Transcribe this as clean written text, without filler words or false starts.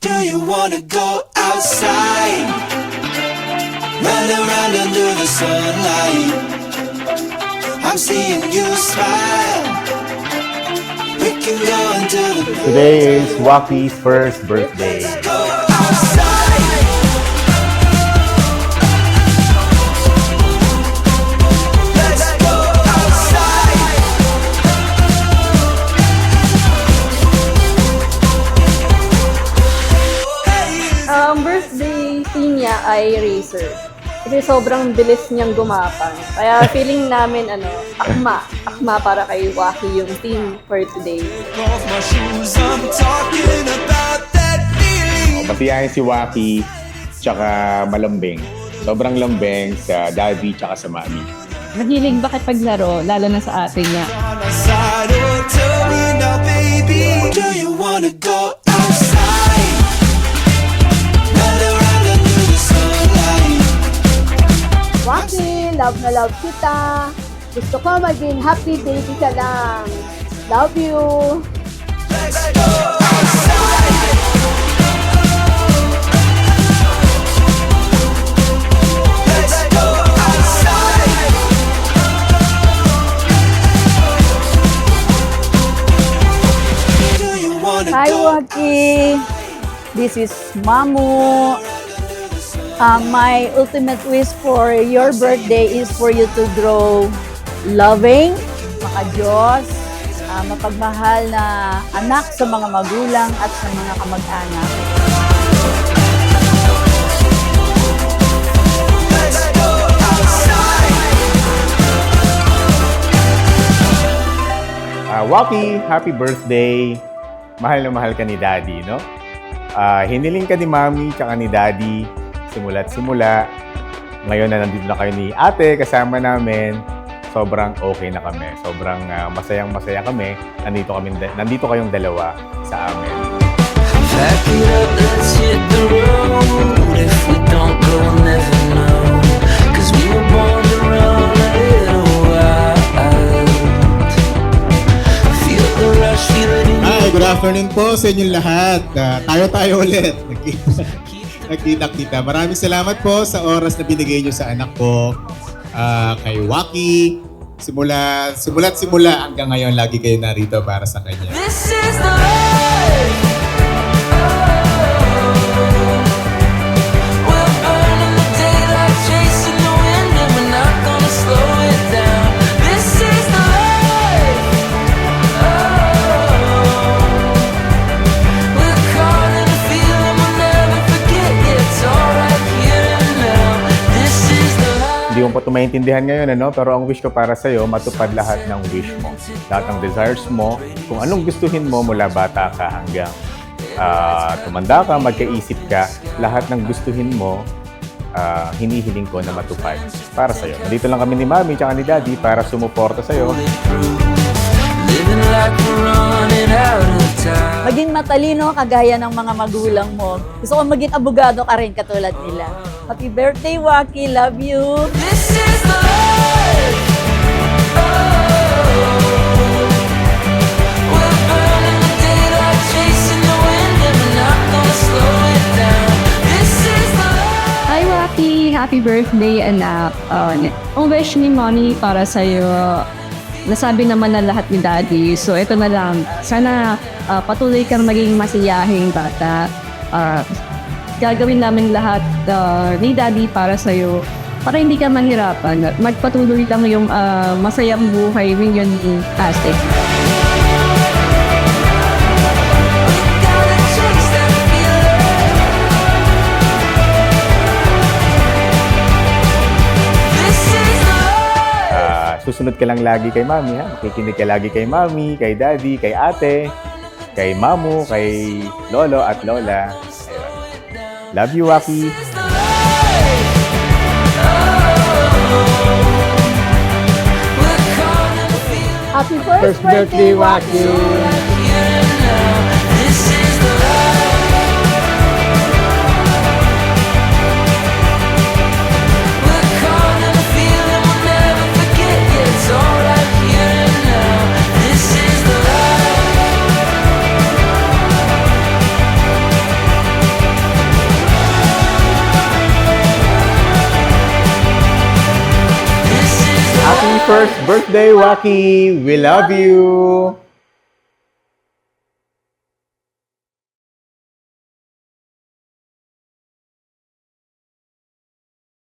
Do you wanna go outside? Run around under the sunlight. I'm seeing you smile. We can go until the moon. Today is Waki's first birthday. Go outside. Let's go outside. Ang birthday theme niya ay racer. Kasi sobrang bilis niyang gumapang. Kaya feeling namin akma para kay Waki yung theme for today. Off my shoes, I'm talking about that feeling. Matiyahin si Waki, tsaka malambing. Sobrang lambing sa daddy tsaka sa mami. Mahilig paglaro, lalo na sa ate niya. On my side, oh, tell me now, baby. Do you wanna go outside? Run around under the sunlight. Waki, love na love kita. Gusto ko maging happy baby ka lang. Love you. Let's go outside. Let's go outside. Do you wanna Hi go Waki. This is Mamu. My ultimate wish for your birthday is for you to grow loving, makadiyos, mapagmahal na anak sa mga magulang at sa mga kamag-anak. Let's go outside. Waki, happy birthday. Mahal na mahal ka ni daddy, no? Hiniling ka ni mami tsaka ni daddy simula't simula. Ngayon na nandito na kayo ni ate kasama namin. Sobrang okay na kami. Sobrang masayang-masaya kami. Nandito kayong dalawa sa amin. Pack it up, let's hit the road. If we don't go, we'll never know. 'Cause we were born to run a little wild. Feel the rush, feel it in Hi, good afternoon po sa inyong lahat. Tayo ulit. Nagkita-kita. Maraming salamat po sa oras na binigay nyo sa anak ko, kay Waki. Simula hanggang ngayon, lagi kayo narito para sa kanya. This is the life. We're burning the daylight, chasing the wind, and we're not gonna slow it down. This is the life. We're caught in a feeling we'll never forget. It's alright here and now. This is the life. Hindi mo pa ito maintindihan ngayon, ano? Pero ang wish ko para sa'yo, matupad lahat ng wish mo. Lahat ng desires mo. Kung anong gustuhin mo mula bata ka hanggang tumanda ka, magkaisip ka, lahat ng gustuhin mo, hinihiling ko na matupad para sa'yo. Nandito lang kami ni Mami at ni Daddy para sumuporta sa'yo. Living like we're running out of time. Maging matalino kagaya ng mga magulang mo. Gusto ko maging abogado ka rin katulad nila. Happy birthday, Waki. Love you. This is the life. We're burning the daylight, chasing the wind, and we're not gonna slow it down. This is the life. Hi Waki! Happy birthday anak! Ang wish ni Mommy para sa'yo, nasabi naman na lahat ni Daddy. So ito na lang, sana patuloy kang maging masiyahing bata. Gagawin namin lahat ni Daddy para sa'yo para hindi ka mahirapan. Magpatuloy lang yung masayang buhay ninyo ni Ate. Gotta chase that feeling. This is the life. Susunod ka lang lagi kay Mami, ha? Makikinig ka lagi kay Mami, kay Daddy, kay Ate, kay Mamu, kay Lolo at Lola. Ayun. Love you, Waki! This is the life. We're caught in a feeling Happy first birthday, Waki. here and now. This is the life. We're caught in a feeling we'll never forget. Yeah, it's alright here and now. This is the life. 21st birthday, Waki! We love you!